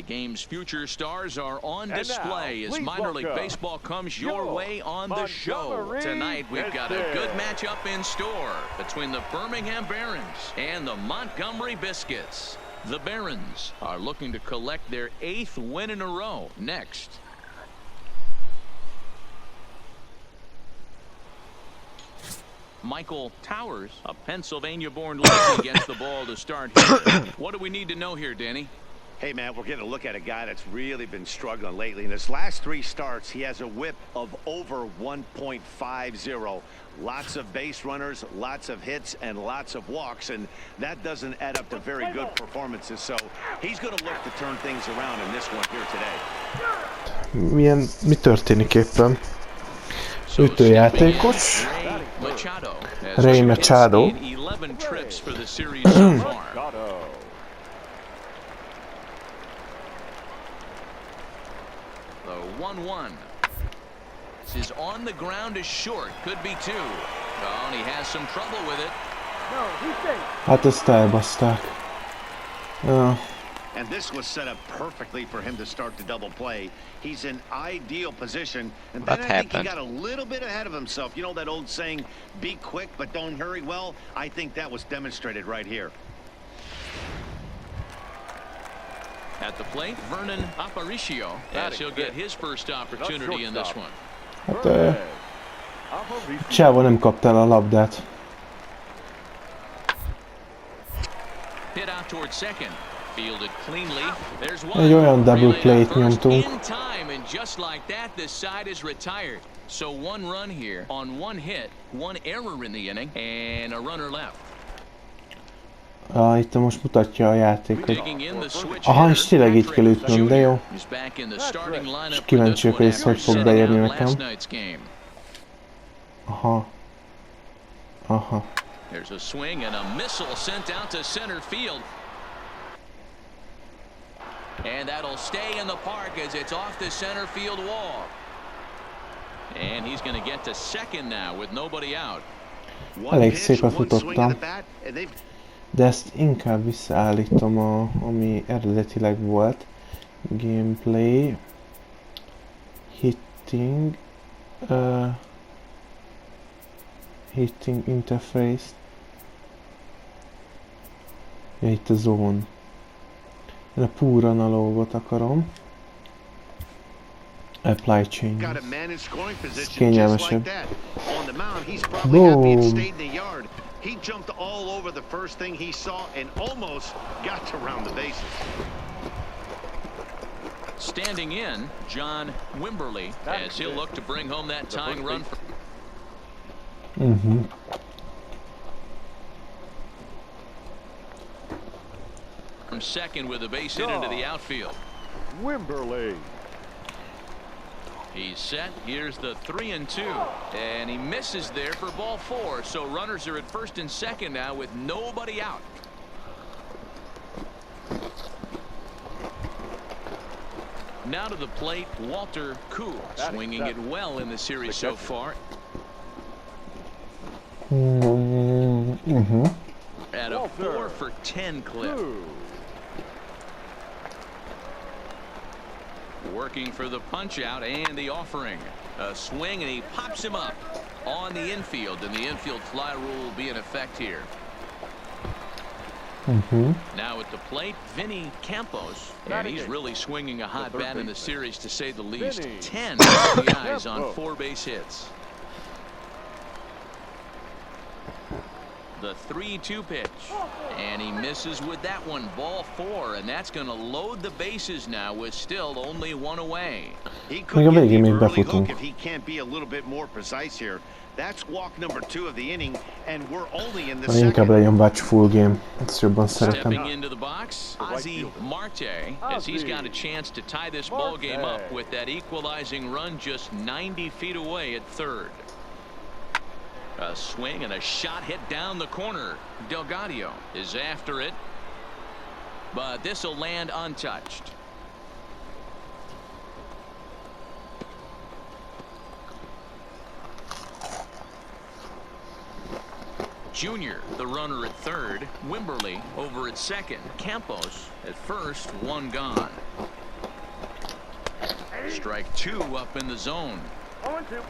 The game's future stars are on display as minor league baseball comes your way on the show. Tonight, we've got a good matchup in store between the Birmingham Barons and the Montgomery Biscuits. The Barons are looking to collect their 8th win in a row. Next. Michael Towers, a Pennsylvania-born lefty, gets the ball to start here. What do we need to know here, Danny? Hey, man, we're getting a look at a guy that's really been struggling lately. In his last 3 starts, he has a whip of over 1.50. Lots of base runners, lots of hits, and lots of walks, and that doesn't add up to very good performances. So he's going to look to turn things around in this one here today. Mi történik éppen? Ütőjátékos. Ray Machado. 11 trips for the series so far. The 1-1 is on the ground is short. Could be 2. Oh, and he has some trouble with it. Hát ezt elbaszták. And this was set up perfectly for him to start the double play. He's in ideal position, and then I think he got a little bit ahead of himself. You know that old saying, be quick but don't hurry? Well, I think that was demonstrated right here. At the plate, Vernon Aparicio, as he'll get his first opportunity in this one. Hát Csávó nem kapta el a labdát. Hit out toward second. Fielded cleanly. There's Egy olyan one. double play-t nyomtunk. In time, and just like that, this side is retired. So 1 run here on 1 hit, 1 error in the inning, and a runner left. Itt most mutatja a játékot. Aha, és tényleg így kell ütnöm, de jó. És kíváncsi vagyok, hogy ez hogy fog beérni nekem. Aha. Aha. There's a swing and a missile sent out to center field. And that'll stay in the park as it's off the center field wall. And he's going to get to second now with nobody out. Elég szépen futottam. De ezt inkább visszaállítom, ami eredetileg volt. Gameplay. Hitting. Hitting interface. Ja, itt a zone. Én a pure analógot akarom. Apply change. Ez kényelmesebb. Boom! He jumped all over the first thing he saw and almost got to round the bases. Standing in, John Wimberly, as he'll look to bring home that tying run. From second with a base hit into the outfield. Wimberly. He's set. Here's the 3-2, and he misses there for ball 4. So runners are at first and second now with nobody out. Now to the plate, Walter Koo, swinging it well in the series so far. At a 4 for 10 clip. Working for the punch out and the offering. A swing, and he pops him up on the infield, and the infield fly rule will be in effect here. Now at the plate, Vinny Campos, and he's really swinging a hot bat in the series, to say the least. 10 RBIs on 4 base hits. The 3-2 pitch, and he misses with that one. Ball 4, and that's going to load the bases now with still only 1 away. He could get the early hook if he can't be a little bit more precise here. That's walk number 2 of the inning, and we're only in the second. Inkább legyen watch full game. Ezt jobban szeretem. Stepping into the box, Ozzie Marte, as he's got a chance to tie this ball game up with that equalizing run just 90 feet away at third. A swing and a shot hit down the corner. Delgado is after it, but this will land untouched. Junior, the runner at third. Wimberly over at second. Campos at first. One gone. Strike two up in the zone. 0-2.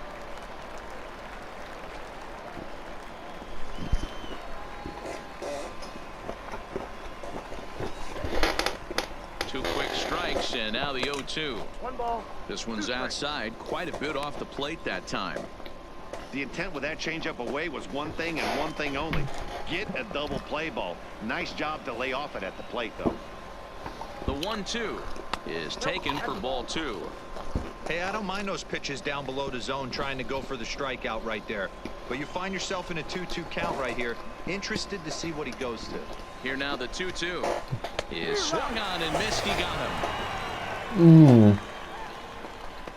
Two quick strikes, and now the 0-2. 1 ball. This one's outside, quite a bit off the plate that time. The intent with that changeup away was one thing and one thing only. Get a double play ball. Nice job to lay off it at the plate, though. The 1-2 is taken for ball 2. Hey, I don't mind those pitches down below the zone trying to go for the strikeout right there. But you find yourself in a 2-2 count right here. Interested to see what he goes to. Here now the 2-2 is swung on and missed. He got him.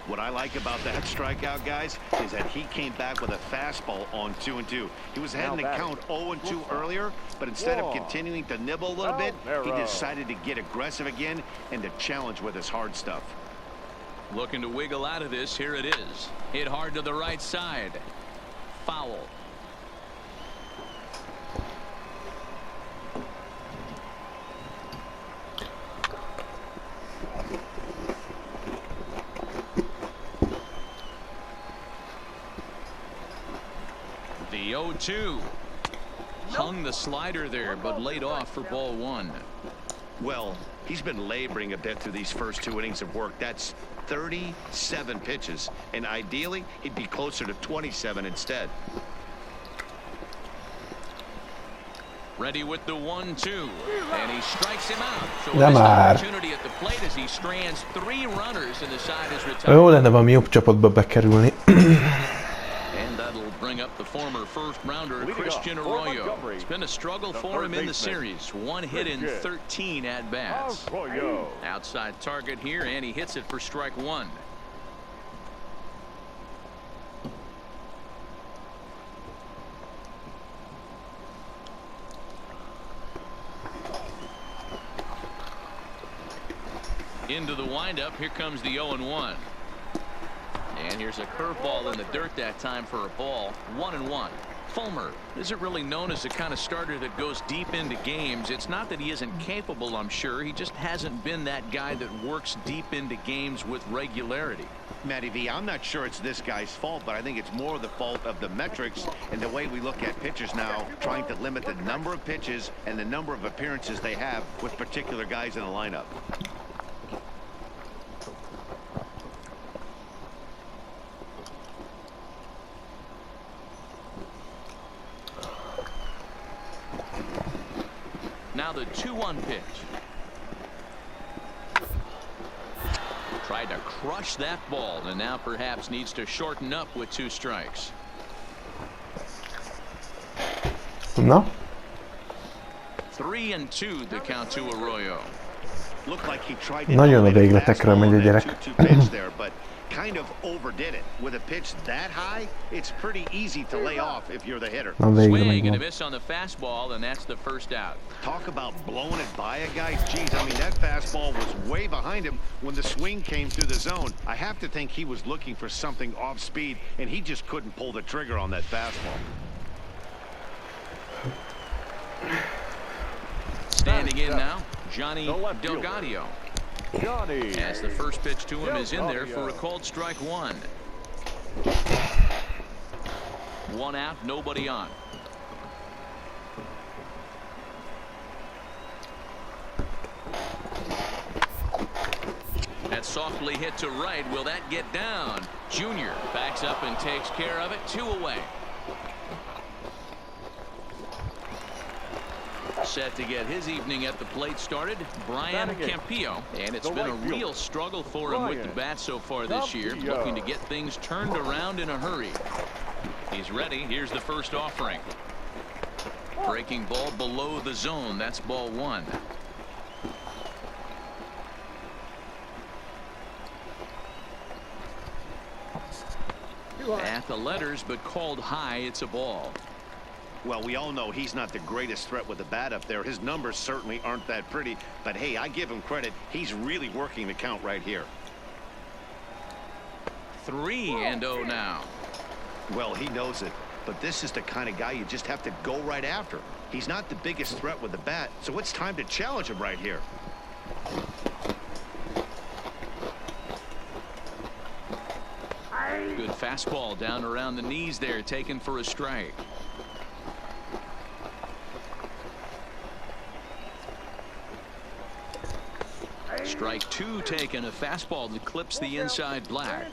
What I like about that strikeout, guys, is that he came back with a fastball on 2-2. He was ahead in the count 0-2 earlier, but instead of continuing to nibble a little bit, he decided to get aggressive again and to challenge with his hard stuff. Looking to wiggle out of this. Here it is. Hit hard to the right side. Foul. The 0-2 hung the slider there, but laid off for ball 1. Well, he's been laboring a bit through these first 2 innings of work. That's 37 pitches, and ideally he'd be closer to 27 instead. Ready with the 1-2, and he strikes him out. So this opportunity at the plate as he strands 3 runners and the side is retired. Jó lenne valami jobb csapatba bekerülni. And that'll bring up the former first-rounder Christian Arroyo. It's been a struggle for him in the series. 1 hit in 13 at-bats. Outside target here, and he hits it for strike 1. Into the windup. Here comes the 0-1. And here's a curveball in the dirt that time for a ball. 1-1. Fulmer isn't really known as the kind of starter that goes deep into games. It's not that he isn't capable, I'm sure. He just hasn't been that guy that works deep into games with regularity. Matty V, I'm not sure it's this guy's fault, but I think it's more the fault of the metrics and the way we look at pitchers now, trying to limit the number of pitches and the number of appearances they have with particular guys in the lineup. Now the 2-1 pitch. Tried to crush that ball, and now perhaps needs to shorten up with 2 strikes. No. 3-2 the count to Arroyo. Looked like he tried to Nagyon a végletekről megy a gyerek. but kind of overdid it. With a pitch that high, it's pretty easy to lay off if you're the hitter. Swing and a miss on the fastball, and that's the first out. Talk about blowing it by a guy. Geez, I mean, that fastball was way behind him when the swing came through the zone. I have to think he was looking for something off speed, and he just couldn't pull the trigger on that fastball. Standing in now, Johnny Delgadio. As the first pitch to him is in there for a called strike 1. 1 out, nobody on. That softly hit to right. Will that get down? Junior backs up and takes care of it. 2 away. Set to get his evening at the plate started, Brian Campillo, and it's been a real struggle for him with the bat so far this year, looking to get things turned around in a hurry. He's ready. Here's the first offering. Breaking ball below the zone. That's ball 1. At the letters, but called high. It's a ball. Well, we all know he's not the greatest threat with the bat up there. His numbers certainly aren't that pretty, but hey, I give him credit. He's really working the count right here. 3-0 now. Well, he knows it. but this is the kind of guy you just have to go right after. He's not the biggest threat with the bat, so it's time to challenge him right here. Good fastball down around the knees there, taken for a strike. Strike two taken, a fastball that clips the inside black.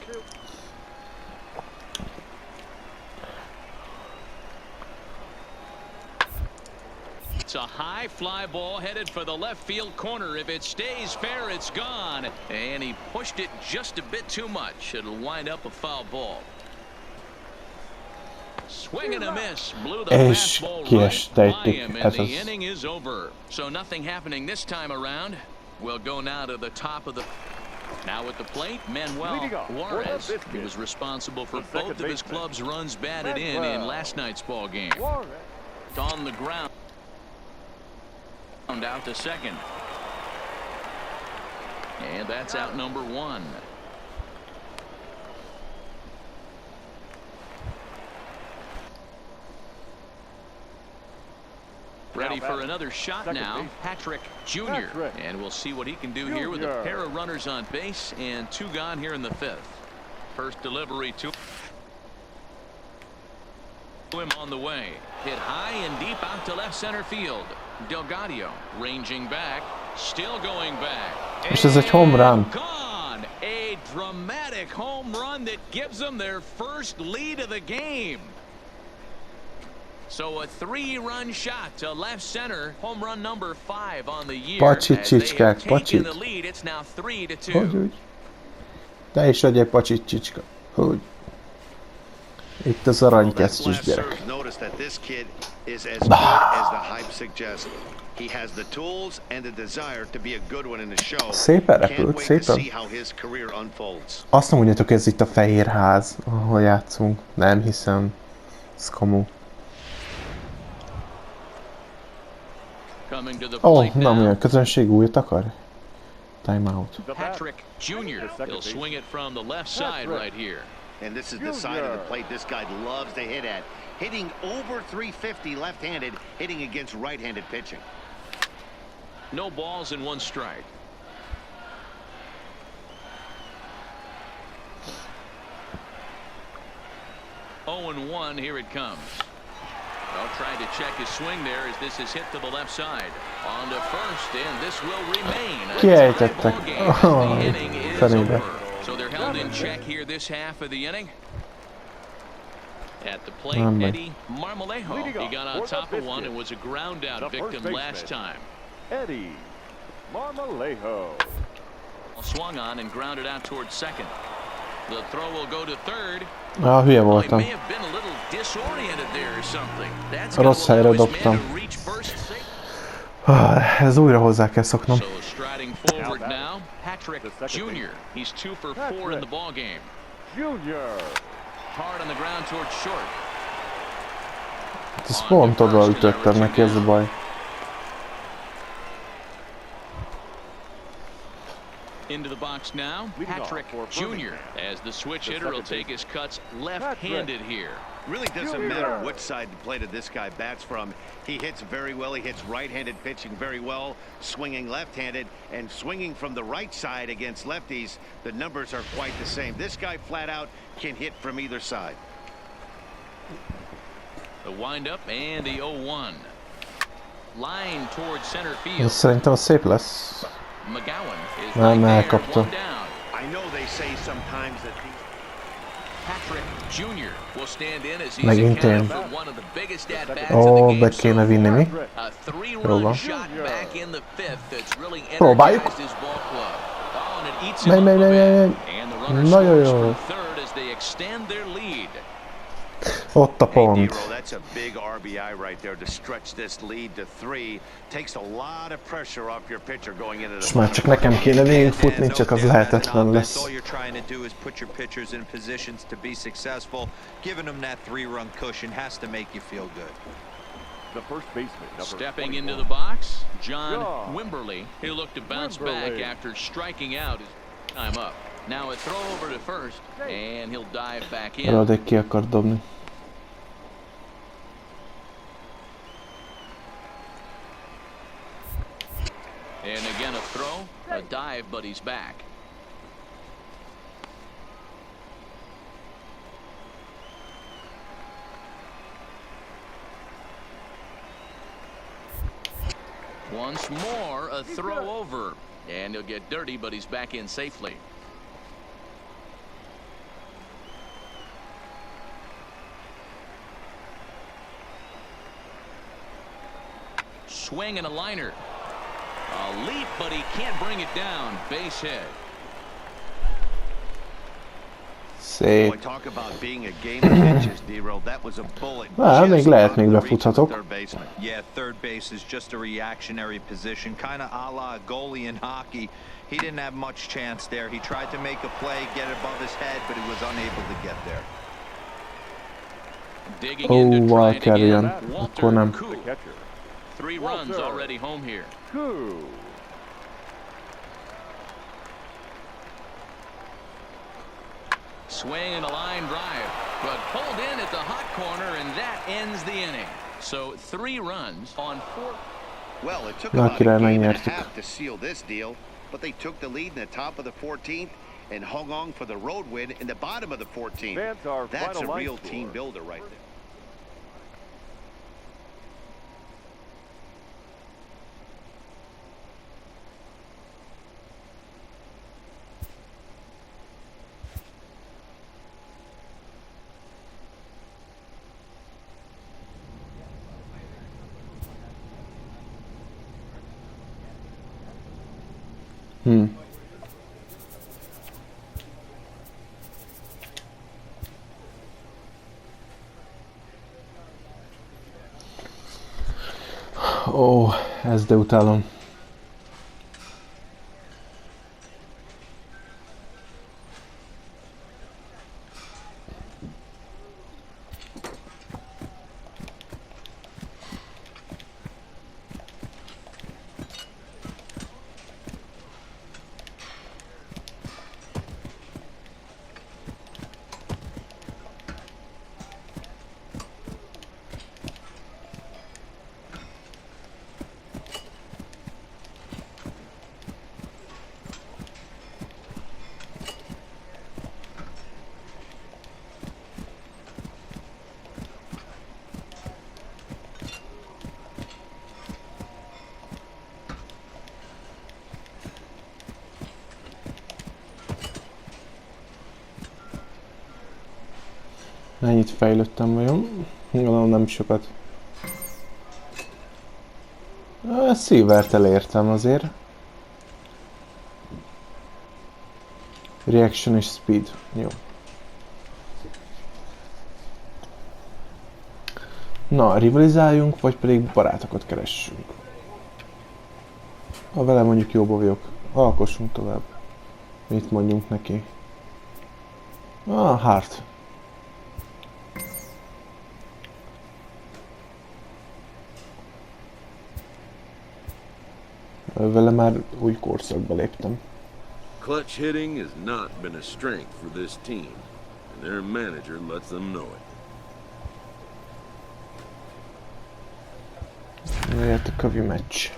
It's a high fly ball headed for the left field corner. If it stays fair, it's gone. And he pushed it just a bit too much. It'll wind up a foul ball. Swing and a miss. Blew the fastball right by him, and the inning is over. So nothing happening this time around. We'll go now to the top of the... Now at the plate, Manuel Juarez. He was responsible for both of his club's runs batted in last night's ball game. On the ground. Out to second. And that's out number one. Ready for another shot now, Patrick Jr. And we'll see what he can do here with a pair of runners on base and two gone here in the fifth. First delivery to him on the way. Hit high and deep out to left center field. Delgado ranging back, still going back. És ez egy home run. Gone. A dramatic home run that gives them their first lead of the game. So a 3-run shot to left center, home run number 5 on the year. Pacsit, As they have csicskák, taken pacsit. the lead, it's now 3-2. Hogy úgy? Te is adj egy pacsit, csicska. Hogy? Itt az aranykesztyűs gyerek. Szépen repült, szépen. Azt nem mondjátok, ez itt a fehér ház, ahol játszunk. Nem hiszem. Ez kamu. Nem olyan közönség újat akar? Time out. Patrick Jr. He'll swing it from the left side right here. And this is the side of the plate this guy loves to hit at. Hitting over 350 left-handed, hitting against right-handed pitching. No balls and 1 strike. Oh and 1, here it comes. Well, trying to check his swing there as this is hit to the left side. On to first, and this will remain a tie ball game as the inning is over. So they're held in check here this half of the inning. At the plate, Eddie Marmolejo. He got on top of one and was a ground out victim last time. Eddie Marmolejo. Swung on and grounded out towards second. The throw will go to third. Ah, hülye voltam. May have been a little disoriented there or something. That's Rossz helyre dobtam. Ez újra hozzá kell szoknom. So striding forward now, Patrick Jr. He's 2 for 4 in the ball game. Junior. Hard on the ground towards short. Ezt pont oda ütöttem neki, ez a baj. Into the box now, Patrick Jr. As the switch hitter will take his cuts left-handed here. Really doesn't matter which side the plate of this guy bats from. He hits very well. He hits right-handed pitching very well, swinging left-handed and swinging from the right side against lefties. The numbers are quite the same. This guy flat out can hit from either side. The windup and the 0-1. Line towards center field. Szerintem szép lesz. McGowan is Nem, right elkapta. there, I know they say sometimes that Patrick Jr. will stand in as he's Megint én. for one of the biggest at-bats of the game Be kéne vinni mi? A 3-run shot back in the 5th that's really Próbáljuk. energized his ball club. Oh, and it eats him up a Megy. bit. And the runner Nagyon scores jó. for third as they extend their lead. Ott a pont. That's a big RBI right there to stretch this lead to 3. Takes a lot of pressure off your pitcher going into the. És már csak nekem kéne végigfutni, csak az lehetetlen lesz. All you're trying to do is put your pitchers in positions to be successful. Giving them that 3-run cushion has to make you feel good. The first baseman, Stepping into the box, John Wimberly. He'll look to bounce back after striking out his time up. Now a throw over to first, and he'll dive back in. Eladék ki akar dobni. throw, a dive, but he's back. Once more, a throw over. And he'll get dirty, but he's back in safely. Swing and a liner. A leap, but he can't bring it down. Base hit. Boy, talk about being a game of inches, D-Roll. That was a bullet. Még lehet, még befuthatok. Yeah, third base is just a reactionary position, kind of a la a goalie in hockey. He didn't have much chance there. He tried to make a play, get it above his head, but he was unable to get there. Digging in to try it again. Akkor nem. 3 runs already home here. Swing and a line drive, but pulled in at the hot corner, and that ends the inning. So 3 runs on 4. Well, it took about a game and a half to seal this deal, but they took the lead in the top of the 14th and hung on for the road win in the bottom of the 14th. That's a real team builder right there. Ó, ezt de utálom. Mennyit fejlődtem vajon? Gondolom nem sokat. Silvert elértem azért. Reaction és speed. Jó. Na, rivalizáljunk, vagy pedig barátokat keressünk. Ha vele mondjuk jóba vagyok, alkossunk tovább. Mit mondjunk neki? Hard. Vele már új korszakba léptem. Clutch hitting has not been a strength for this team, and their manager lets them know it. Jöhet a kövi meccs.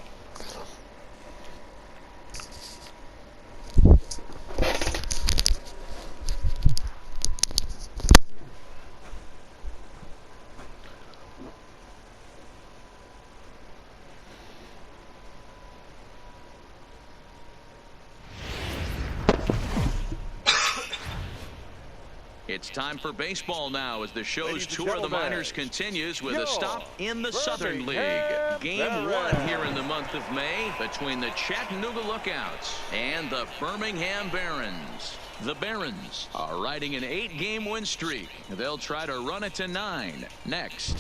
It's time for baseball now as the show's tour of the minors continues with a stop in the Southern League. Game 1 here in the month of May between the Chattanooga Lookouts and the Birmingham Barons. The Barons are riding an 8-game win streak. They'll try to run it to 9 next.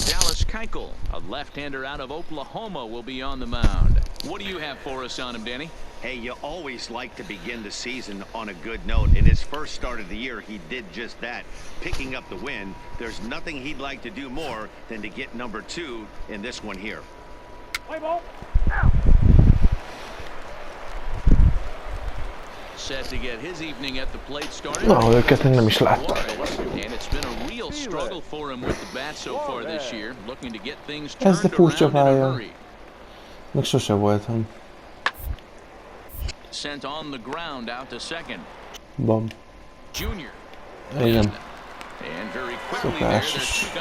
Dallas Keuchel, a left-hander out of Oklahoma, will be on the mound. What do you have for us on him, Danny? Hey, you always like to begin the season on a good note. In his first start of the year, he did just that, picking up the win. There's nothing he'd like to do more than to get number 2 in this one here. Na, őket még nem is láttam. Ez de furcsa pálya. Még sose voltam. Bam. Igen. Szokásos.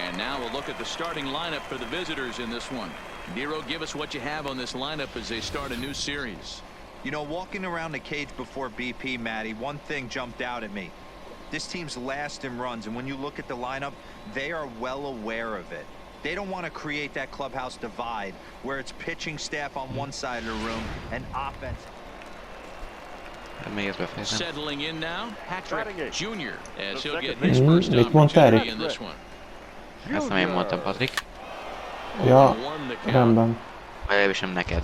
And now we'll look at the starting lineup for the visitors in this one. Nero, give us what you have on this lineup as they start a new series. You know, walking around the cage before BP, Matty, one thing jumped out at me. This team's last in runs, and when you look at the lineup, they are well aware of it. They don't want to create that clubhouse divide where it's pitching staff on one side of the room and offense. Settling in now, Patrick Jr. as he'll get his first opportunity in this one. Ezt nem én mondtam, Patrik. Ja, rendben. Legalábbis nem neked,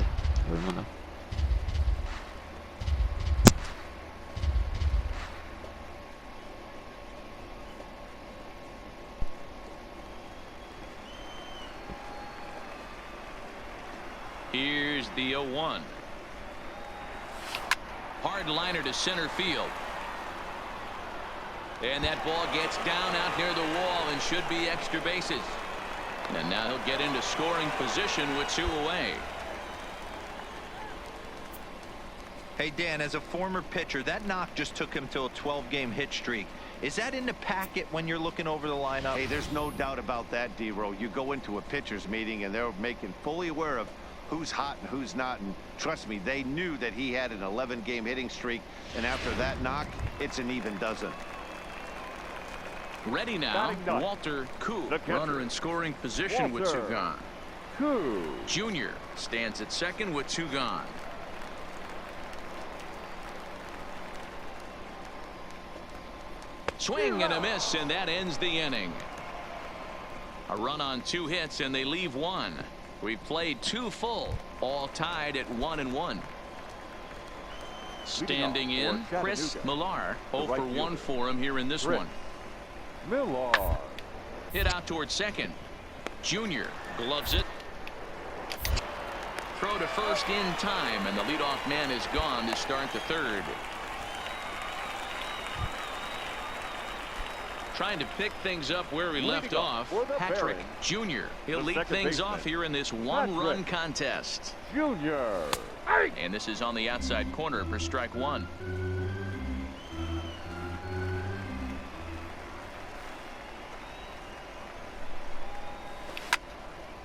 úgy mondom. Here's the 0-1. Hard liner to center field. And that ball gets down out near the wall and should be extra bases. And now he'll get into scoring position with 2 away. Hey, Dan, as a former pitcher, that knock just took him to a 12-game hit streak. Is that in the packet when you're looking over the lineup? Hey, there's no doubt about that, D-Row. You go into a pitcher's meeting and they're making fully aware of who's hot and who's not, and trust me, they knew that he had an 11-game hitting streak, and after that knock, it's an even dozen. Ready now, Walter Koo, runner in scoring position with 2 gone. Jr. stands at second with 2 gone. Swing and a miss, and that ends the inning. A run on 2 hits, and they leave 1. We've played 2 full, all tied at 1-1. Standing in, Chris Millar, 0 for 1 for him here in this one. Millar. Hit out towards second. Jr. gloves it. Throw to first in time, and the leadoff man is gone to start the 3rd. Trying to pick things up where we left off, Patrick Jr. He'll lead things off here in this 1-run contest. Junior. And this is on the outside corner for strike 1.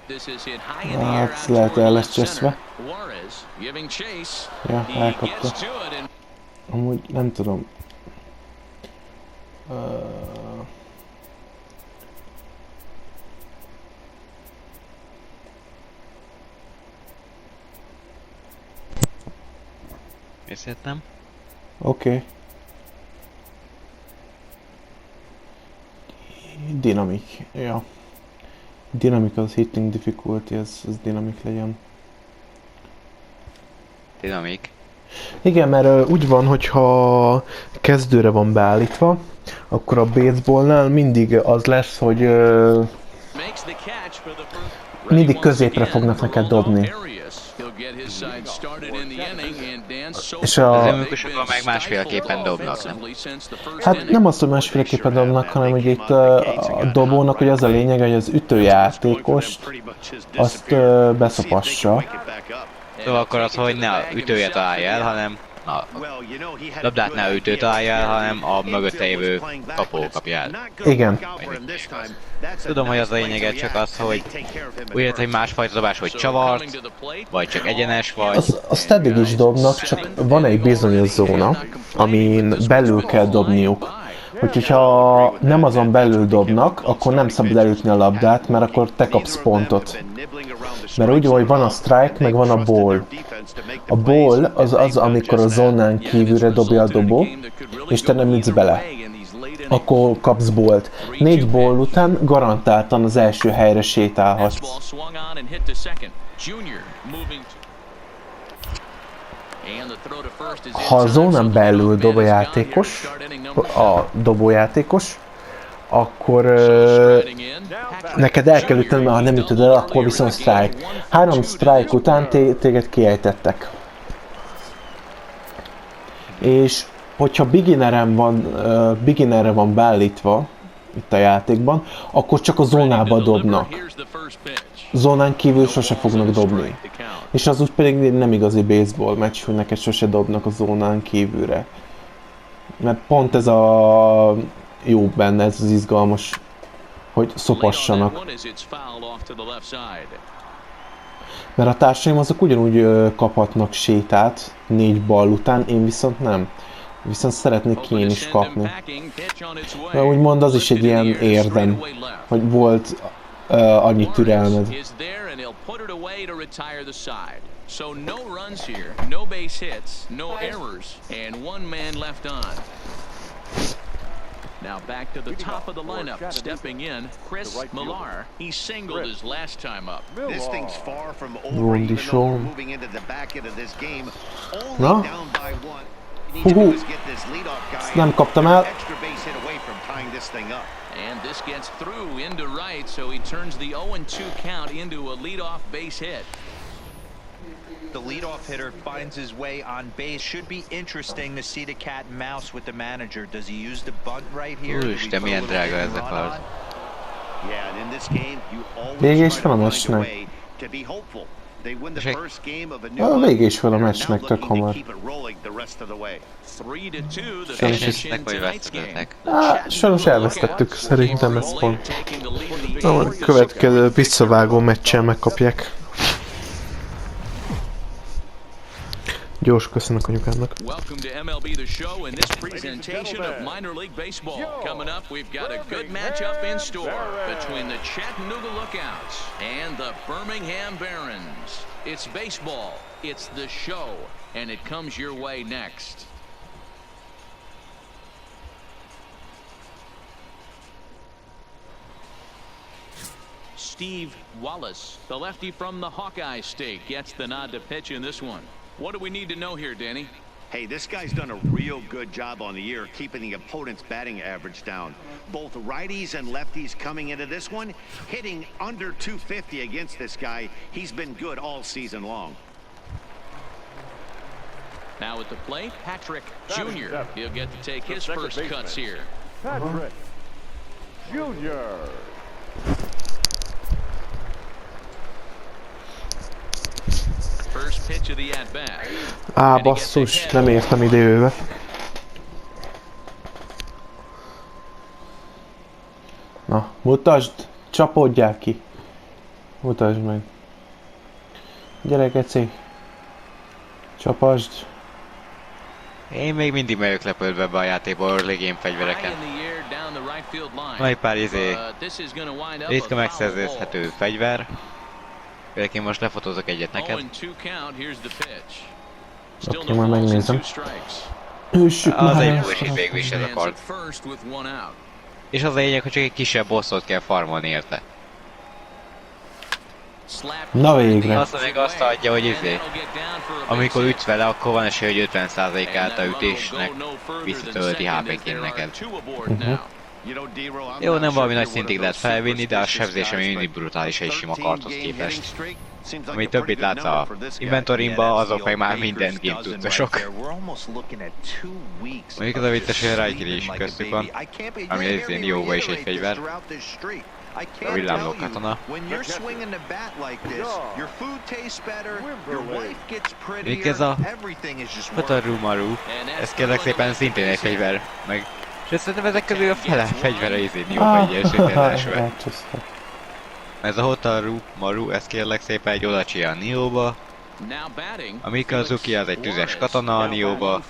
This is hit high in the air out toward center. Juarez giving chase. Ja, He gets to it and amúgy nem tudom. Észrevettem. Oké. Dinamik, ja. Dynamical hitting difficulty, ez dinamik legyen. Dinamik. Igen, mert úgy van, hogyha kezdőre van beállítva, akkor a baseballnál mindig az lesz, hogy mindig középre fognak neked dobni. És az meg másféleképpen dobnak, nem? Hát nem azt, hogy másféleképpen dobnak, hanem hogy itt a dobónak hogy az a lényeg, hogy az ütőjátékost azt beszopassa. Szóval akkor az, hogy ne ütője találja el, hanem a labdát ne ütő találja el, hanem a mögötte lévő kapó kapja el. Igen. Tudom, hogy az a lényege csak az, hogy úgy érted, hogy másfajta dobás, hogy csavart, vagy csak egyenes, vagy... Azt eddig is dobnak, csak van egy bizonyos zóna, amin belül kell dobniuk. Úgyhogy ha nem azon belül dobnak, akkor nem szabad elütni a labdát, mert akkor te kapsz pontot. Mert úgy, hogy van a strike, meg van a ball. A ball az, amikor a zónán kívülre dobja a dobó, és te nem ütsz bele. Akkor kapsz ballt. 4 ball után garantáltan az első helyre sétálhatsz. Ha a zónán belül dob a dobójátékos, akkor neked el kell ütnöd, mert ha nem ütöd el, akkor viszont strike. 3 strike után téged kiejtettek. És hogyha beginnerre van beállítva itt a játékban, akkor csak a zónába dobnak. Zónán kívül sose fognak dobni. És az úgy pedig nem igazi baseball meccs, hogy neked sose dobnak a zónán kívülre. Mert pont ez a jó benne, ez az izgalmas, hogy szopassanak. Mert a társaim azok ugyanúgy kaphatnak sétát 4 ball után, én viszont nem. Viszont szeretnék én is kapni. De úgymond az is egy ilyen érdem, hogy volt annyi türelmed. So no runs here, no base hits, no errors, and 1 man left on. Now back to the top of the lineup, stepping in, Chris Millar. He singled his last time up. This thing's far from over, even though we're moving into the back end of this game. Only down by 1. You need to do is get this leadoff guy Nem kaptam el. extra base hit away from tying this thing up. And this gets through into right, so he turns the 0-2 count into a leadoff base hit. The leadoff hitter finds his way on base. Should be interesting to see the cat and mouse with the manager. Does he use the bunt right here? Úristen, milyen drága ez a kard. Yeah, and in this game, you always try to find a way to be hopeful. They win the first game of a new A vége is fel a meccsnek, tök hamar. Sajnos elvesztettük, szerintem ez pont. A következő visszavágó meccsel megkapják. Gyors köszönök anyukámnak. Welcome to MLB The Show and this presentation of minor league baseball. Coming up, we've got a good matchup in store between the Chattanooga Lookouts and the Birmingham Barons. It's baseball, it's the show, and it comes your way next. Steve Wallace, the lefty from the Hawkeye State, gets the nod to pitch in this one. What do we need to know here, Danny? Hey, this guy's done a real good job on the year keeping the opponent's batting average down. Both righties and lefties coming into this one, hitting under 250 against this guy. He's been good all season long. Now at the plate, Patrick Jr. He'll get to take his first cuts here. Patrick Jr. First pitch of the at-bat. Á, basszus, nem értem időbe. Na, mutasd, csapódjál ki. Mutasd meg. Gyere, geci. Csapasd. Én még mindig megyek lepődve be a játékból orligén fegyvereken. Van egy pár ritka megszerződhető fegyver. Például én most lefotózok egyet neked. Oké, majd megnézem. Őssük az már egy bullshit végül is ez a kard. És az a lényeg, hogy csak egy kisebb bosszot kell farmolni érte. Na végre. Azt még azt adja, hogy amikor ütsz vele, akkor van esély, hogy 50%-át a ütésnek visszatölti HP-ként neked. Jó, nem valami nagy szintig lehet felvinni, de a sebzése még mindig brutális egy sima kardhoz képest. Ami többit látsz a inventorimba, azok meg már minden game tudtosok. Mondjuk az a vicces, hogy a Raikiri is köztük van, ami az én jóba is egy fegyver. A villámló katona. Még ez a Hotaru Maru, ez kérlek szépen szintén egy fegyver, meg és szerintem ezek közül a fele fegyvere izén jóba egy elsőtérlásve. Ez a Hotaru Maru, ez kérlek szépen egy Odachi a Nióba. A Mikazuki az egy tüzes katona a Nióba.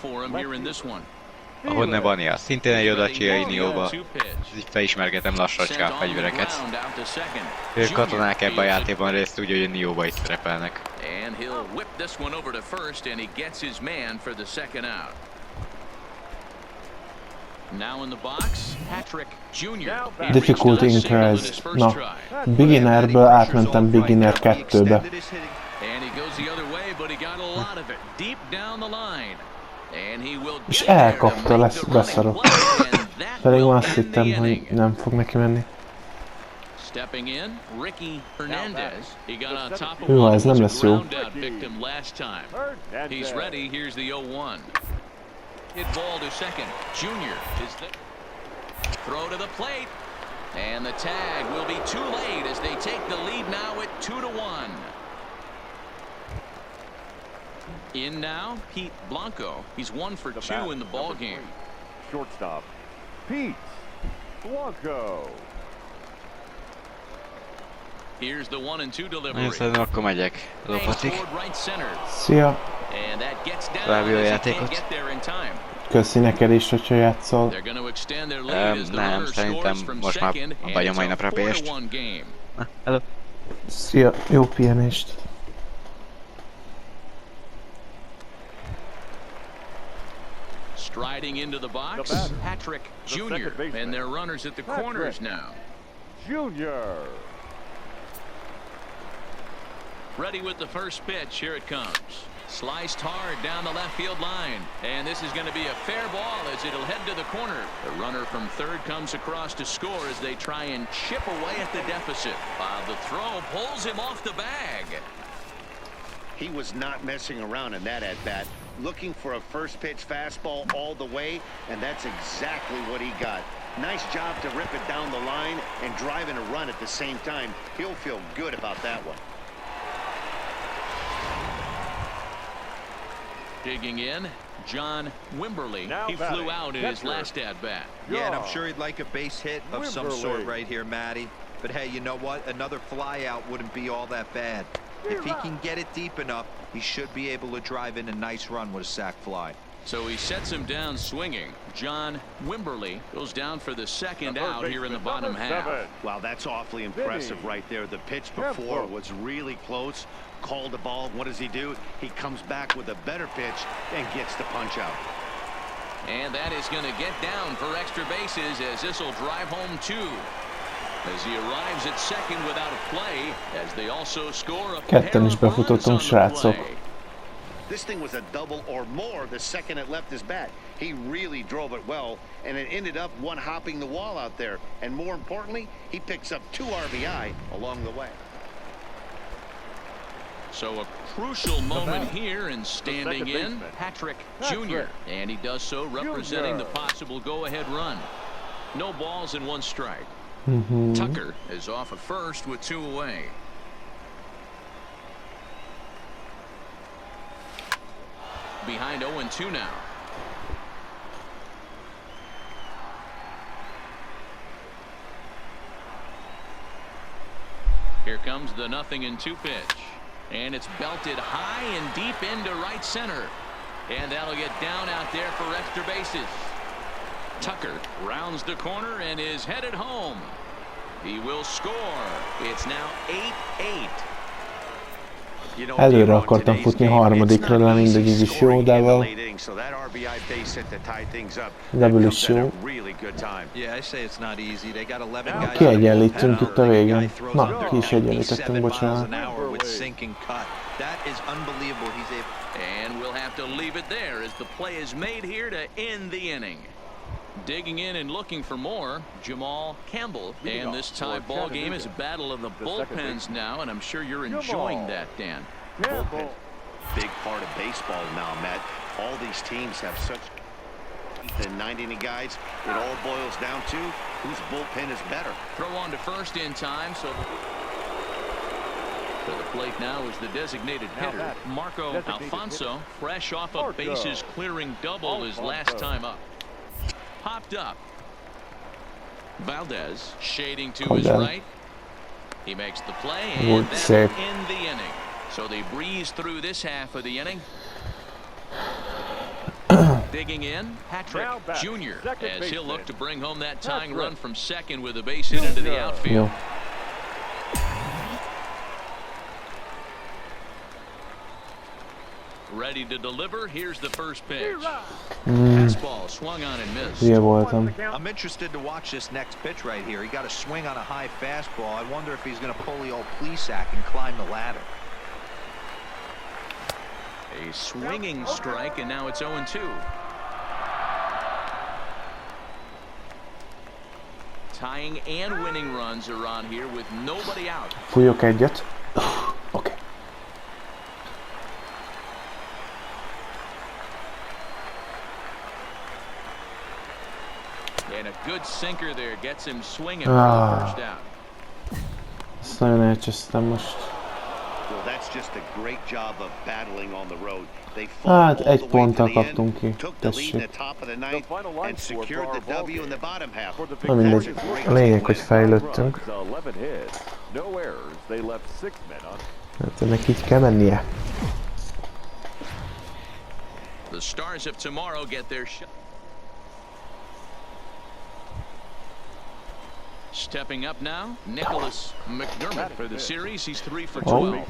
A Honnebani az szintén egy Odachi a Nióba. Így felismergetem lassacska a fegyvereket. Ők katonák ebben a játékban részt úgy, hogy a Nióba is szerepelnek. Difficult Interest. Na, Beginnerből átmentem Beginner 2-be. És elkapta, lesz beszarok. Pedig azt hittem, hogy nem fog neki menni. Jó, ez nem lesz jó. Hit ball to second. Junior is the throw to the plate. And the tag will be too late as they take the lead now at 2-1. In now, Pete Blanco. He's 1 for 2 in the ball game. Shortstop, Pete Blanco. Here's the 1-2 delivery. Nagyon szerintem akkor megyek. Lophatik. Szia! További jó játékot. Köszi neked is, hogyha játszol. Nem, szerintem most már vagy a mai napra PS-t. Na, hello. Szia, jó pihenést. Striding into the box, Patrick Jr. and their runners at the corners now. Junior. Ready with the first pitch. Here it comes. Sliced hard down the left field line. And this is going to be a fair ball as it'll head to the corner. The runner from third comes across to score as they try and chip away at the deficit. The throw pulls him off the bag. He was not messing around in that at-bat. Looking for a first pitch fastball all the way, and that's exactly what he got. Nice job to rip it down the line and drive in a run at the same time. He'll feel good about that one. Digging in, John Wimberly. He flew out in his last at-bat. Yeah, and I'm sure he'd like a base hit of some sort right here, Matty. But hey, you know what? Another fly out wouldn't be all that bad. If he can get it deep enough, he should be able to drive in a nice run with a sac fly. So he sets him down swinging. John Wimberly goes down for the second out here in the bottom half. Wow, that's awfully impressive right there. The pitch before was really close. Called the ball. What does he do? He comes back with a better pitch and gets the punch out. And that is going to get down for extra bases as this will drive home 2. As he arrives at second without a play, as they also score a Ketten is befutottunk, srácok. This thing was a double or more the second it left his bat. He really drove it well, and it ended up one-hopping the wall out there. And more importantly, he picks up 2 RBI along the way. So a crucial moment here, and standing in, Patrick Jr. And he does so representing the possible go-ahead run. No balls and 1 strike. Tucker is off at first with 2 away. Behind 0-2 now. Here comes the 0-2 pitch. And it's belted high and deep into right center. And that'll get down out there for extra bases. Tucker rounds the corner and is headed home. He will score. It's now 8-8. Előre akartam futni harmadikra, de mindegy, így is jó, de ebből is jó. Kiegyenlítünk itt a végén. Na, ki is egyenlítettünk, bocsánat. And we'll have to leave it there as the play is made here to end the inning. Digging in and looking for more, Jamal Campbell. And this tie ball game is a battle of the bullpens now, and I'm sure you're enjoying that, Dan. Bullpen, big part of baseball now, Matt. All these teams have such than 90 guys. It all boils down to whose bullpen is better. Throw on to first in time, so to the plate now is the designated hitter, Marco Alfonso, fresh off a bases clearing double his last time up. Popped up. Valdez shading to his right. He makes the play, and that'll end the inning. So they breeze through this half of the inning. Digging in, Patrick Jr. as he'll look to bring home that tying run from second with a base hit into the outfield. Ready to deliver. Here's the first pitch. Fastball swung on and missed. I'm interested to watch this next pitch right here. He got a swing on a high fastball. I wonder if he's going to pull the old Plesac and climb the ladder. A swinging strike, and now it's 0-2. Tying and winning runs are on here with nobody out. Fújok egyet. Okay. And a good sinker there gets him swinging for the first out. Ezt nagyon elcsesztem most. Hát egy ponttal kaptunk ki, tessék. Na mindegy, a lényeg, hogy fejlődtünk. Hát ennek így kell mennie. The stars of tomorrow get their shot. Stepping up now, Nicholas McDermott for the series. He's 3 for 12.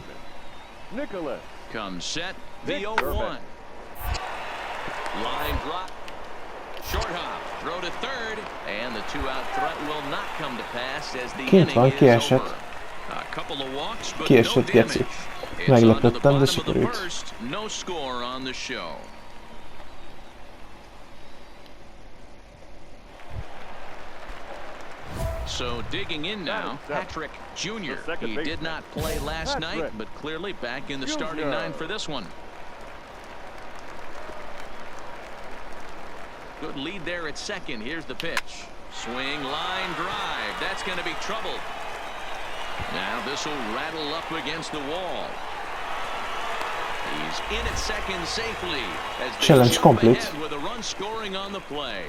Nicholas comes set. The 0-1. Line drop. Short hop. Throw to third. And the 2-out threat will not come to pass as the inning is over. A couple of walks, but no damage. It's on to the bottom of the first. No score on the show. So digging in now, Patrick Jr. He did not play last night, but clearly back in the starting 9 for this one. Good lead there at second. Here's the pitch. Swing, line, drive. That's going to be trouble. Now this will rattle up against the wall. He's in at second safely as they challenge complete with a run scoring on the play.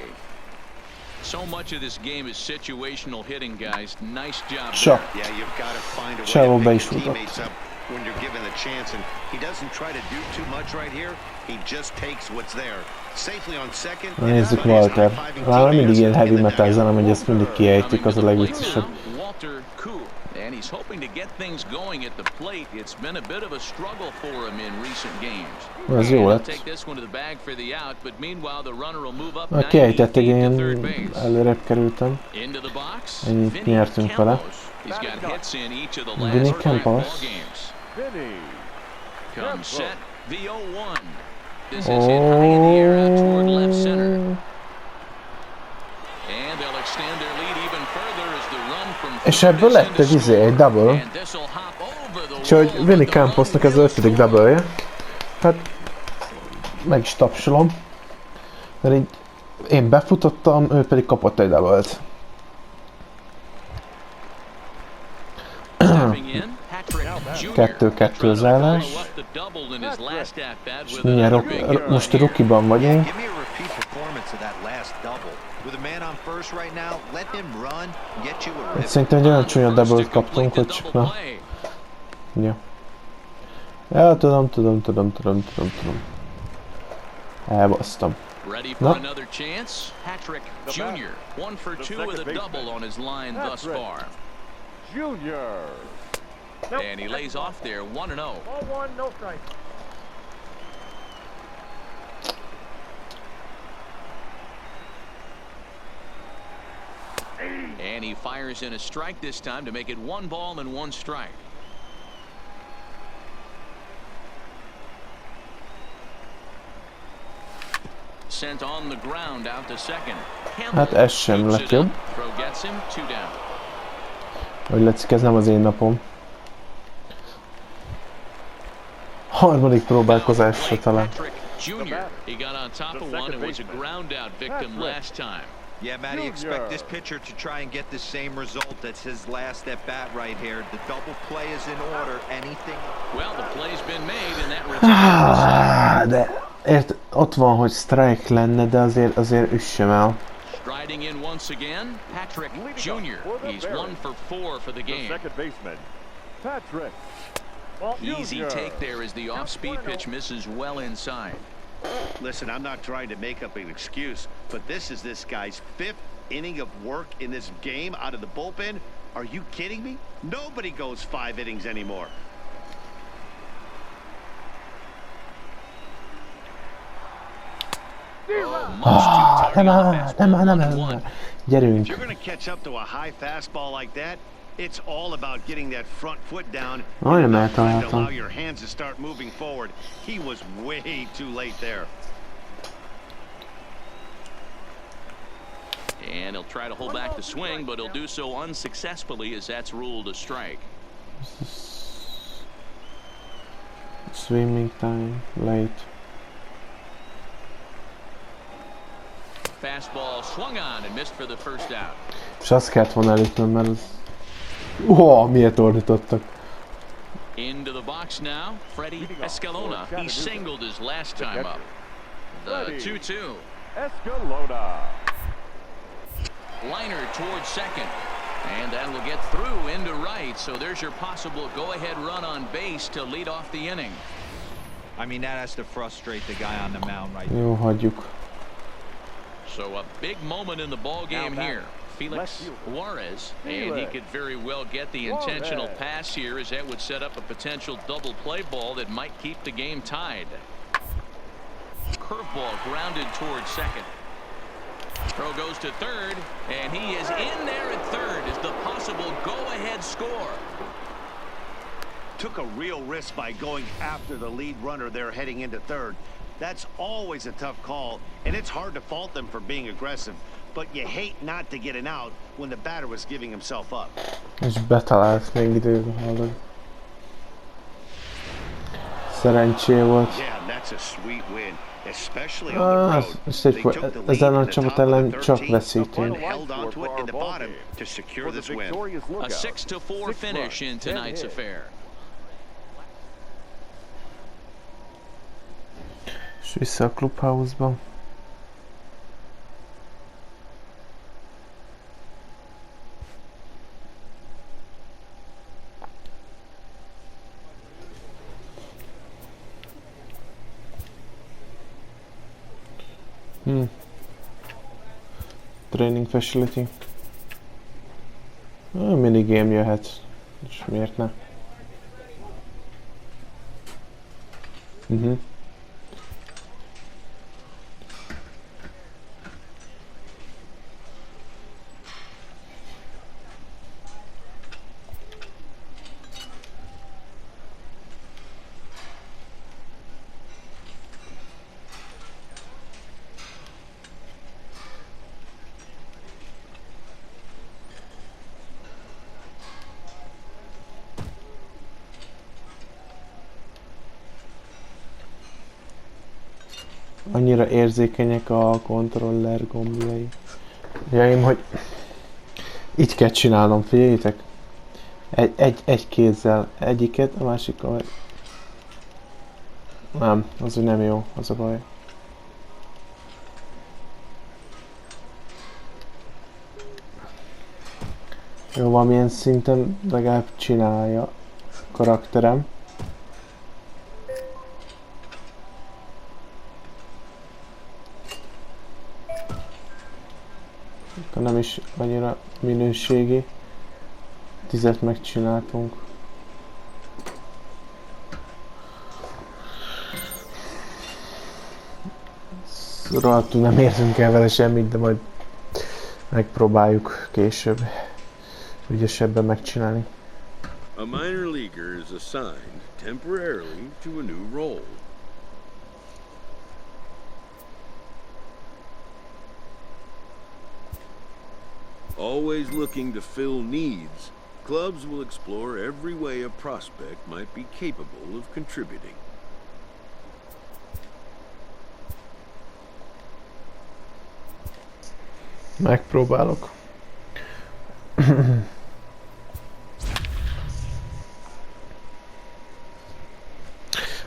So much of this game is situational hitting, guys. Nice job. Sure. Yeah, you've got to find a way to pick your teammates up when you're given the chance, and he doesn't try to do too much right here. He just takes what's there. Safely on second. Nézzük Walter. Már mindig ilyen heavy metal zene, hogy ezt mindig kiejtik, az a legviccesebb. And he's hoping to get things going at the plate. It's been a bit of a struggle for him in recent games. Ez jó lett. Take this one to the bag for the out, but meanwhile the runner will move up. A kiejtették, én előrébb kerültem. Ennyit nyertünk vele. Vinny Campos. Comes set, the 0-1. This is hit high in the air out toward left center. And they'll extend their lead even further as the run from És ebből lett egy double. Úgyhogy Vinny Camposnak ez az 5. double-je. Hát meg is tapsolom. Mert így én befutottam, ő pedig kapott egy double-t. 2-2 az állás. És mindjárt most a rookie-ban vagyunk. Szerintem egy olyan csúnya double-t kaptunk, hogy csak na. Ja. Ja, tudom. Elbasztam. Na. And he lays off there, 1-0. Ball 1, no strike. And he fires in a strike this time to make it 1 ball and 1 strike. Sent on the ground out to second. Hát ez sem lett jobb. Hogy látszik, ez nem az én napom. Harmadik próbálkozásra talán. Yeah, Matty, expect this pitcher to try and get the same result. That's his last at bat right here. The double play is in order. Anything. Well, the play's been made and that de ott van, hogy strike lenne, de azért üssem el. Striding in once again, Patrick Jr. He's 1 for 4 for the game. Second baseman, Patrick. Easy take there as the off-speed pitch misses well inside. Listen, I'm not trying to make up an excuse, but this is this guy's 5th inning of work in this game out of the bullpen. Are you kidding me? Nobody goes 5 innings anymore. Nem. Gyerünk. If you're going to catch up to a high fastball like that, it's all about getting that front foot down and allow your hands to start moving forward. He was way too late there. And he'll try to hold back the swing, but he'll do so unsuccessfully as that's ruled a strike. Swimming time, late. fastball swung on and missed for the first out. És azt kellett volna elütnöm, mert az... miért ordítottak. Into the box now, Freddie Escalona. He singled his last time up. The 2-2. Escalona. Liner towards second. And that will get through into right. So there's your possible go-ahead run on base to lead off the inning. I mean, that has to frustrate the guy on the mound right Jó, hagyjuk. So a big moment in the ball game here. Felix Juarez, and he could very well get the intentional pass here, as that would set up a potential double play ball that might keep the game tied. Curveball grounded towards second. Throw goes to third, and he is in there at third as the possible go-ahead score. Took a real risk by going after the lead runner there heading into third. That's always a tough call, and it's hard to fault them for being aggressive. But you hate not to get an out when the batter was giving himself up. És betalált még időben, hallod. Szerencsé volt. Yeah, that's a sweet win, especially on the road. They took the lead ezen a in the csapat top of ellen the csak 13th veszítünk. and held on to it in the bottom to secure this win. A 6-4 finish in tonight's affair. És vissza a clubhouse-ba. Training facility. Minigame jöhet. És miért ne? Annyira érzékenyek a kontroller gombjai. Jaim, hogy így kell csinálnom, figyeljétek. Egy kézzel egyiket, a másikkal meg... Nem, az úgy nem jó, az a baj. Jó, valamilyen szinten legalább csinálja a karakterem. Nem is annyira minőségi. 10-et megcsináltunk. Rohadtul nem értünk el vele semmit, de majd megpróbáljuk később ügyesebben megcsinálni. A minor leaguer is assigned temporarily to a new role. Always looking to fill needs, clubs will explore every way a prospect might be capable of contributing. Megpróbálok.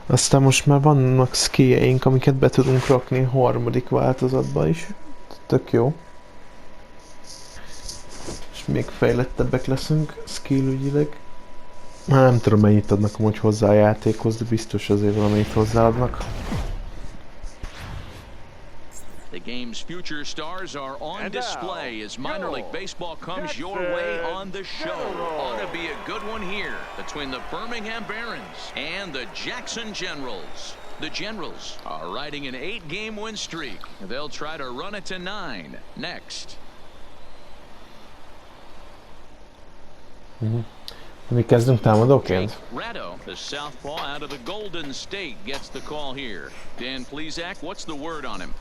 Aztán most már vannak skilljeink, amiket be tudunk rakni harmadik változatba is. Tök jó. És még fejlettebbek leszünk skill ügyileg. Már nem tudom, mennyit adnak amúgy hozzá a játékhoz, de biztos azért valamit hozzáadnak. The game's future stars are on display as minor league baseball comes your way on the show. Ought to be a good one here between the Birmingham Barons and the Jackson Generals. The Generals are riding an 8-game win streak. They'll try to run it to 9 next. Mi kezdünk támadóként? Ratto, the southpaw out of the Golden State, gets the call here. Dan Plesac, what's the word on him?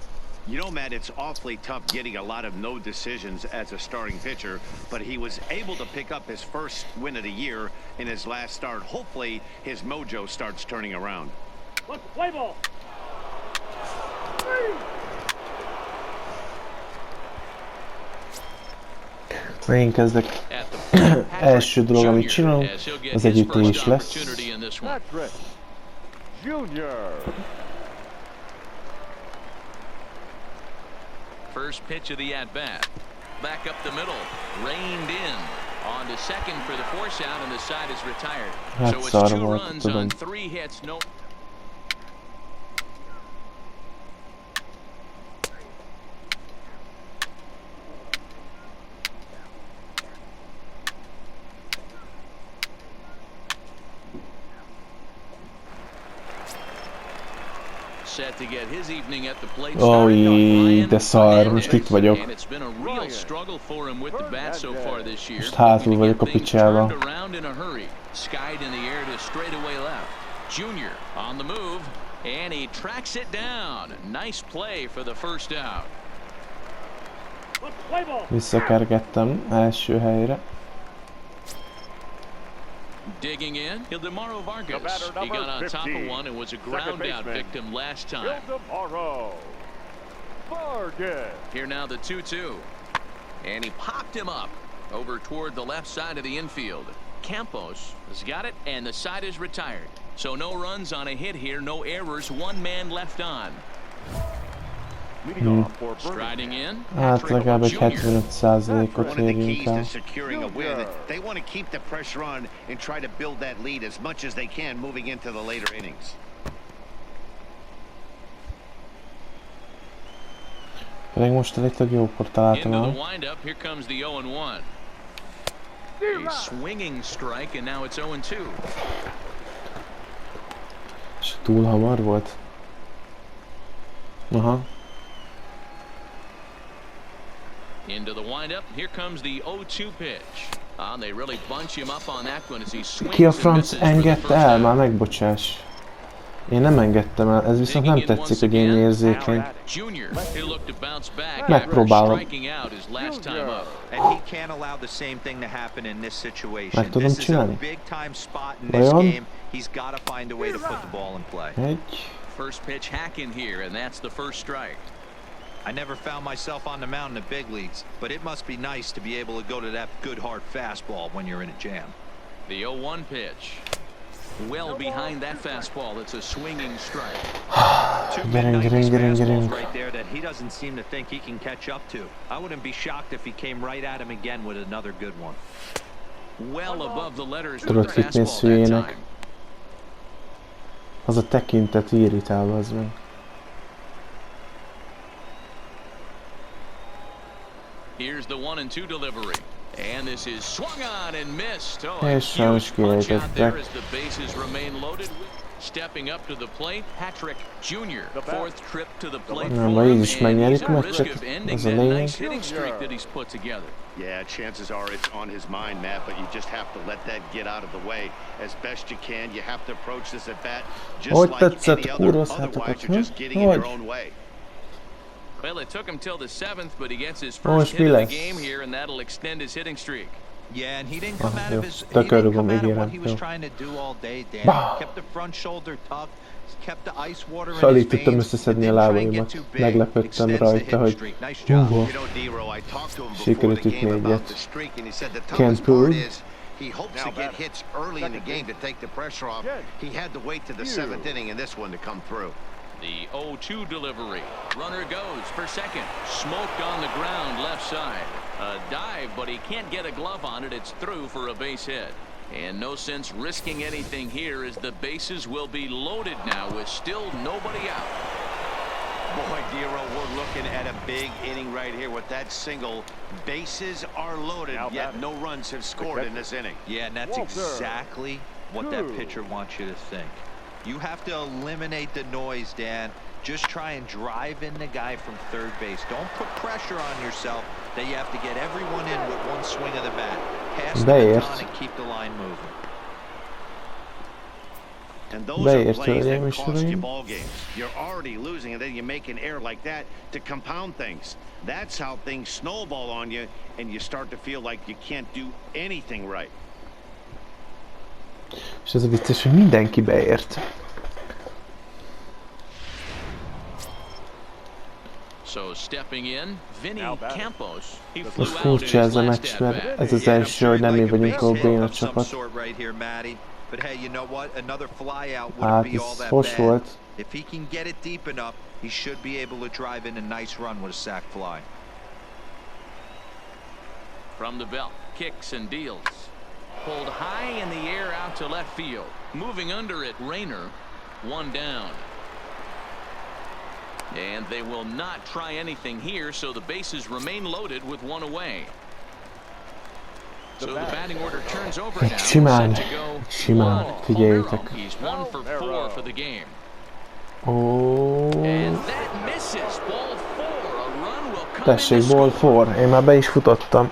You know, Matt, it's awfully tough getting a lot of no decisions as a starting pitcher, but he was able to pick up his first win of the year in his last start. Hopefully, his mojo starts turning around. Let's play ball. Én kezdek. Első dolog, amit csinálunk, az egy ütés lesz. First pitch of the at-bat. Back up the middle. Reined in. On to second for the force out, and the side is retired. So it's 2 runs on 3 hits. No. Set to get his evening at the plate. Oly, de szar, most itt vagyok. Most hátul vagyok a picsával. Skied in the air to straightaway left. Junior on the move, and he tracks it down. Nice play for the first out. Visszakergettem első helyre. Digging in, Ildemaro Vargas. He got on top of one and was a ground out victim last time. Here now the 2-2. And he popped him up over toward the left side of the infield. Campos has got it, and the side is retired. So no runs on a hit here, no errors, 1 man left on. Striding in. Hát legalább egy 75%-ot érjünk el. They want to keep the pressure on and try to build that lead as much as they can moving into the later innings. Pedig most elég tök jókor találtam el. A swinging strike, and now it's 0-2. És túl hamar volt. Aha. Into the windup. Here comes the 0-2 pitch. They really bunch him up on that one as he swings. Ki a franc engedte el? Már megbocsás. Én nem engedtem el, ez viszont nem tetszik, hogy én érzékeny. Megpróbálom. Meg tudom csinálni? Vajon? Egy. First pitch hack in here, and that's the first strike. I never found myself on the mound in the big leagues, but it must be nice to be able to go to that good hard fastball when you're in a jam. The 0-1 pitch. Well behind that fastball, it's a swinging strike. Getting. Right there that he doesn't seem to think he can catch up to. I wouldn't be shocked if he came right at him again with another good one. Well above the letters Tudod with the fitni fastball that szüljének. time. Az a tekintet irritál, az meg. Here's the 1-2 delivery. And this is swung on and missed. Oh, És a huge sajnos punch out there kiejtettek. as the bases remain loaded. Stepping up to the plate, Patrick Jr. Fourth trip to the plate Nem, for vagy így him, is and he's megnyerik at a risk meccset, of ending ez a that lényeg. nice hitting streak that he's put together. Yeah, chances are it's on his mind, Matt, but you just have to let that get out of the way as best you can. You have to approach this at bat just Hogy like tetszett, any other. kurvozhátokat, Otherwise, you're just getting in your own way. Well, it took him till the 7th, but he gets his Most first hit mi of the lesz? game here, and that'll extend his hitting streak. Yeah, and he didn't come out jó. of his he Tökörül didn't come out of ígérem, what he was jó. trying to do all day, Dan. Bah! Kept the front shoulder tucked, kept the ice water in his Alig tudtam veins. összeszedni a Didn't try and get lábaimat. too big. Meglepődtem Extends the rajta, hitting hogy streak. Nice job. húha, You know, Dero, I talked to him before sikerült the ütni game about egyet. the streak, and he said the Can't toughest part prove. is he hopes to get hits early in the game to take the pressure off. He had to wait to the 7th inning in this one to come through. The 0-2 delivery. Runner goes for second. Smoked on the ground left side. A dive, but he can't get a glove on it. It's through for a base hit. And no sense risking anything here as the bases will be loaded now with still nobody out. Boy, Dero, we're looking at a big inning right here with that single. Bases are loaded, yet no runs have scored in this inning. Yeah, and that's exactly what that pitcher wants you to think. You have to eliminate the noise, Dan. Just try and drive in the guy from third base. Don't put pressure on yourself that you have to get everyone in with one swing of the bat. Pass the baton and keep the line moving. And those are plays that cost you ball games. You're already losing, and then you make an error like that to compound things. That's how things snowball on you, and you start to feel like you can't do anything right. És ez a vicces, hogy mindenki beért. So stepping in, Vinny Campos. He Most flew out in furcsa ez his a last meccs, at mert bat. ez az első, hogy nem mi vagyunk a béna csapat. But hey, you know what? Another flyout Hát wouldn't be all ez that fos bad. volt. If he can get it deep enough, he should be able to drive in a nice run with a sac fly. From the belt, kicks and deals. Pulled high in the air out to left field. Moving under it, Rayner. One down. And they will not try anything here, so the bases remain loaded with one away. So the batting order turns over now. Simán, Set to go. simán, figyeljétek. He's 1 for 4 for the game. Ó, And that misses. Ball 4. A run will come in tessék, to ball score. 4. Én már be is futottam.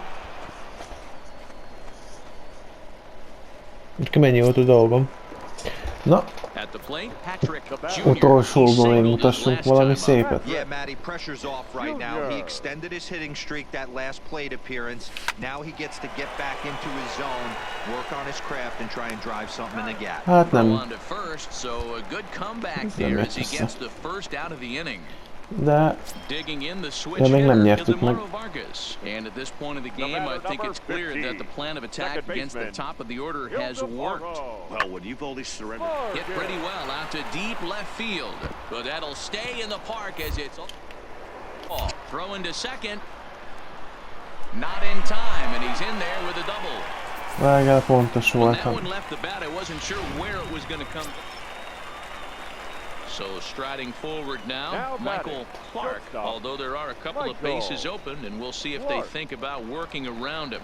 Mennyi volt a dolgom? Na, utolsóban még mutassunk valami szépet. Yeah, Matty, pressure's off right now. He extended his hitting streak that last plate appearance. Now he gets to get back into his zone, work on his craft, and try and drive something in the gap. Hát nem. Nem jött össze. De még nem nyertük meg. And at this point of the game, I think it's clear that the plan of attack against the top of the order has worked. Well, when you've only surrendered. Hit pretty well out to deep left field, but that'll stay in the park as it's throw into second. Not in time, and he's in there with a double. Vágál pontos When that voltam. one left the bat, I wasn't sure where it was going to come. So striding forward now, Michael Clark, although there are a couple of bases open, and we'll see if they think about working around him.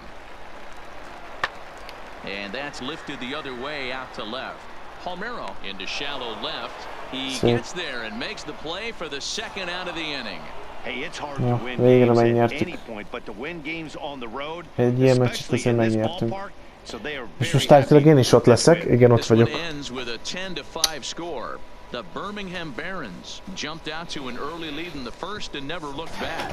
And that's lifted the other way out to left. Palmeiro into shallow left. He gets there and makes the play for the second out of the inning. Hey, it's hard to win végre games at megnyertük. any point, but to win games on the road, Egy ilyen meccset especially azért in this megnyertünk. ballpark, so they are És very most állítólag én is ott leszek. Igen, ott This one vagyok. ends with a 10-5 score. The Birmingham Barons jumped out to an early lead in the first and never looked back.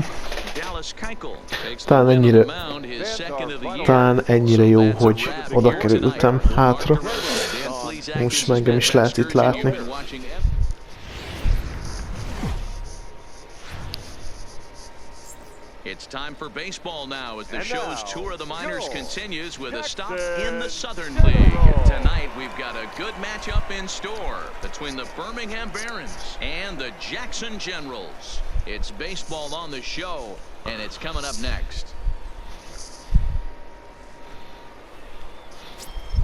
Dallas Keuchel takes the win on the mound, his second of the year. Talán ennyire jó, hogy oda kerültem hátra. Most meg nem is lehet itt látni. It's time for baseball now as the show's tour of the minors continues with a stop in the Southern League. Tonight we've got a good matchup in store between the Birmingham Barons and the Jackson Generals. It's baseball on the show, and it's coming up next.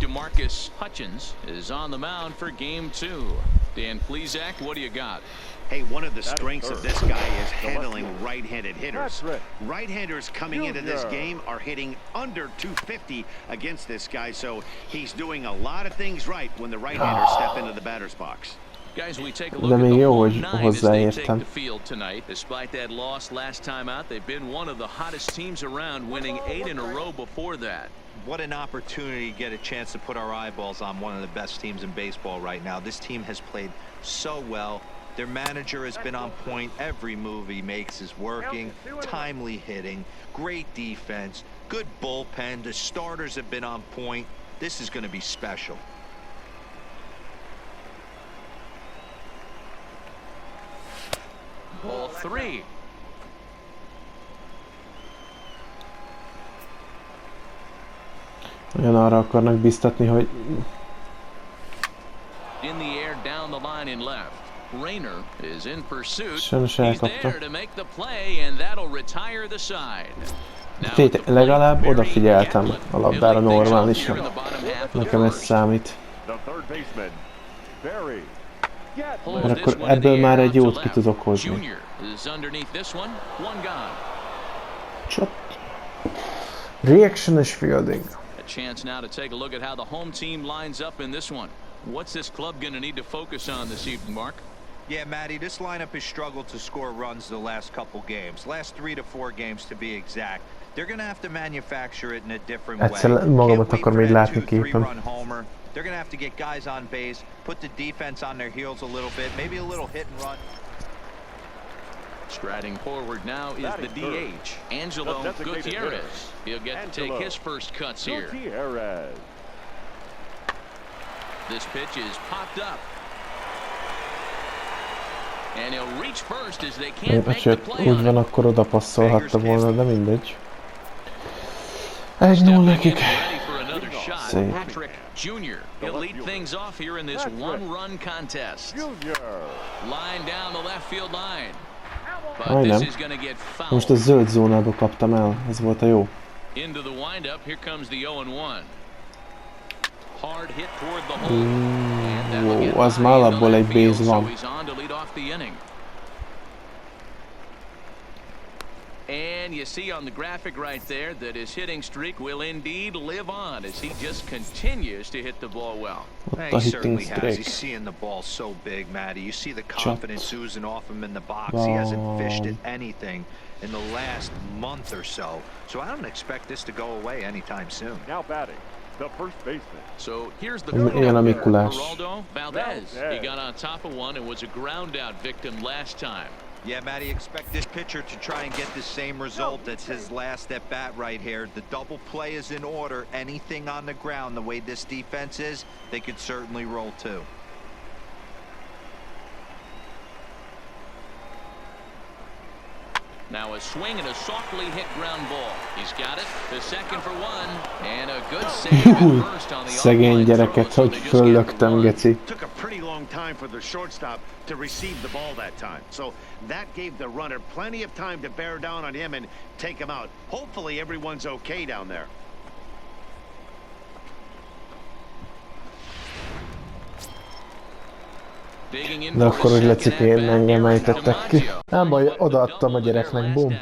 DeMarcus Hutchins is on the mound for game 2. Dan Plesac, what do you got? Hey, one of the strengths of this guy is handling right-handed hitters. Right-handers coming into this game are hitting under 250 against this guy, so he's doing a lot of things right when the right-handers step into the batter's box. Guys, we take a look at the home nine as they take the field tonight. Despite that loss last time out, they've been one of the hottest teams around, winning 8 in a row before that. What an opportunity to get a chance to put our eyeballs on one of the best teams in baseball right now. This team has played so well. Their manager has been on point. Every move he makes is working. Timely hitting, great defense, good bullpen. The starters have been on point. This is going to be special. Ball 3. Olyan arra akarnak biztatni, hogy... In the air down the line in left. Rayner is in pursuit. Sajnos elkapta. Legalább odafigyeltem a labdára normálisan. Nekem ez számít. Mert akkor ebből már egy jót ki tudok hozni. Csak. Reaction és fielding. A chance now to take a look at how the home team lines up in this one. What's this club going to need to focus on this evening, Mark? Yeah, Matty, this lineup has struggled to score runs the last couple games. Last 3 to 4 games to be exact. They're going to have to manufacture it in a different way. Magamat akarom még látni képen. They're going to have to get guys on base, put the defense on their heels a little bit, maybe a little hit and run. Striding forward now is the DH, Angelo Gutierrez. He'll get to take his first cuts here. This pitch is popped up. Csak úgy van, akkor oda passzolhatta volna, de mindegy. 1-0 nekik. Szép. Junior, he'll lead things off here in this one-run contest. Line down the left field line. But this is going to get fouled. Most a zöld zónába kaptam el, ez volt a jó. Into the windup, here comes the 0-1. Hard hit toward the hole. Az már alapból egy base van. And you see on the graphic right there that his hitting streak will indeed live on as he just continues to hit the ball well. He certainly has. He's seeing the ball so big, Matty. You see the confidence oozing off him in the box. He hasn't fished at anything in the last month or so. So I don't expect this to go away anytime soon. Now batting, the first baseman. So here's the Geraldo Valdez. He got on top of one and was a ground out victim last time. Yeah, Matty, expect this pitcher to try and get the same result. That's his last at bat right here. The double play is in order. Anything on the ground, the way this defense is, they could certainly roll too. Now a swing and a softly hit ground ball. He's got it. The second for one. And a good save at first on the szegény gyereket, hogy föllöktem, geci. Took a pretty long time for the shortstop to receive the ball that time. So that gave the runner plenty of time to bear down on him and take him out. Hopefully everyone's okay down there. De akkor, hogy lecikén engem ejtettek ki. Nem baj, odaadtam a gyereknek, bum.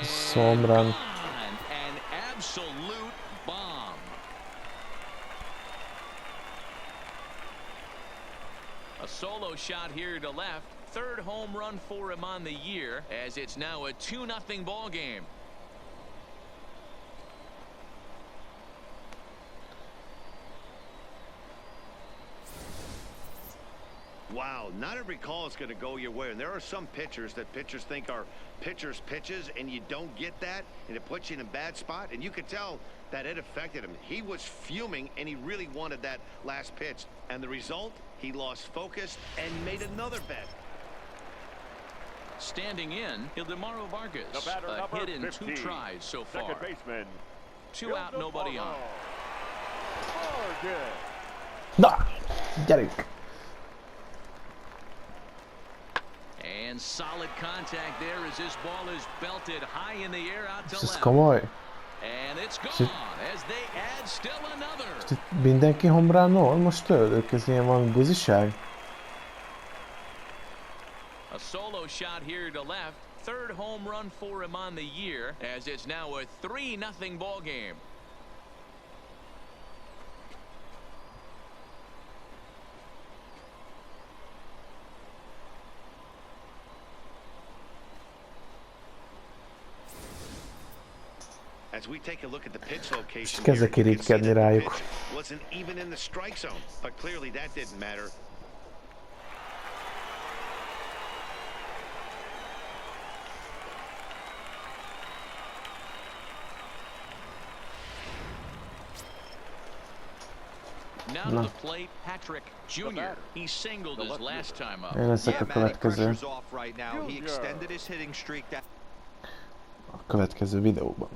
Szomran. A solo shot here to left. Third home run for him on the year as it's now a 2-0 ball game. Wow, not every call is going to go your way. And there are some pitchers that pitchers think are pitchers' pitches, and you don't get that, and it puts you in a bad spot. And you could tell that it affected him. He was fuming, and he really wanted that last pitch. And the result, he lost focus and made another bet. Standing in, Ildemaro Vargas. A hit in 2 tries so far. 2 out, nobody on. Na, gyerünk! And solid contact there as this ball is belted high in the air out to Ez left. komoly. And it's gone as they add still another. Mindenki homránol most tőlük, ez ilyen valami buziság. A solo shot here to left. Third home run for him on the year as it's now a 3-0 ball game. As we take a look at the pitch location, Kezdek irigykedni rájuk. Wasn't even in the strike zone, but clearly that didn't matter. Now to the plate, Patrick Jr. He singled his last time up. Én leszek a következő. He extended his hitting streak. A következő videóban.